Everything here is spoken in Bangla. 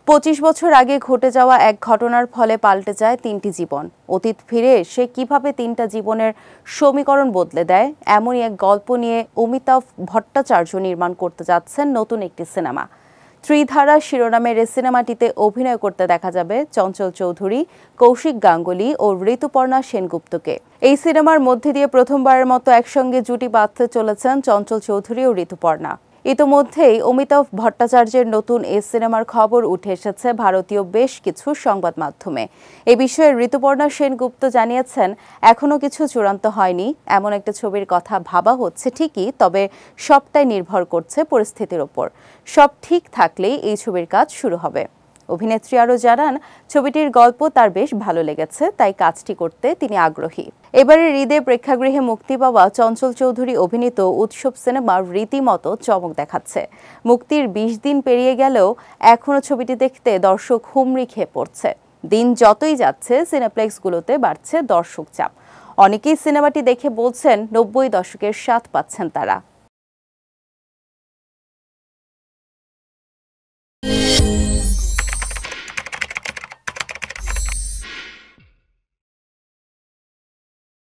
25 বছর আগে ঘটে যাওয়া এক ঘটনার ফলে পাল্টে যায় 3টি জীবন। অতীত ফিরে এসে কিভাবে 3টা জীবনের সমীকরণ বদলে দেয়, এমনই এক গল্প নিয়ে অমিতাভ ভট্টাচার্য নির্মাণ করতে যাচ্ছেন নতুন একটি সিনেমা। ত্রিধারা শিরোনামের এই সিনেমাটিতে অভিনয় করতে দেখা যাবে চঞ্চল চৌধুরী, কৌশিক গাঙ্গুলি ও ঋতুপর্ণা সেনগুপ্তকে। এই সিনেমার মধ্যে দিয়ে প্রথমবারের মতো একসঙ্গে জুটি বাঁধতে চলেছেন চঞ্চল চৌধুরী ও ঋতুপর্ণা। ইতোমধ্যেই অমিতাভ ভট্টাচার্যের নতুন এই সিনেমার খবর উঠে এসেছে ভারতীয় বেশ কিছু সংবাদ মাধ্যমে। এ বিষয়ে ঋতুপর্ণা সেনগুপ্ত জানিয়েছেন, এখনো কিছু চূড়ান্ত হয়নি। এমন একটা ছবির কথা ভাবা হচ্ছে ঠিকই, তবে সবটাই নির্ভর করছে পরিস্থিতির ওপর। সব ঠিক থাকলেই এই ছবির কাজ শুরু হবে। অভিনেত্রী আরও জানান, ছবিটির গল্প তার বেশ ভালো লেগেছে, তাই কাজটি করতে তিনি আগ্রহী। এবারের ঈদে প্রেক্ষাগৃহে মুক্তি পাওয়া চঞ্চল চৌধুরী অভিনীত উৎসব সিনেমা রীতিমতো চমক দেখাচ্ছে। মুক্তির 20 দিন পেরিয়ে গেলেও এখনও ছবিটি দেখতে দর্শক হুমড়ি খেয়ে পড়ছে। দিন যতই যাচ্ছে সিনেপ্লেক্সগুলোতে বাড়ছে দর্শক চাপ। অনেকেই সিনেমাটি দেখে বলছেন 90 দশকের স্বাদ পাচ্ছেন তারা।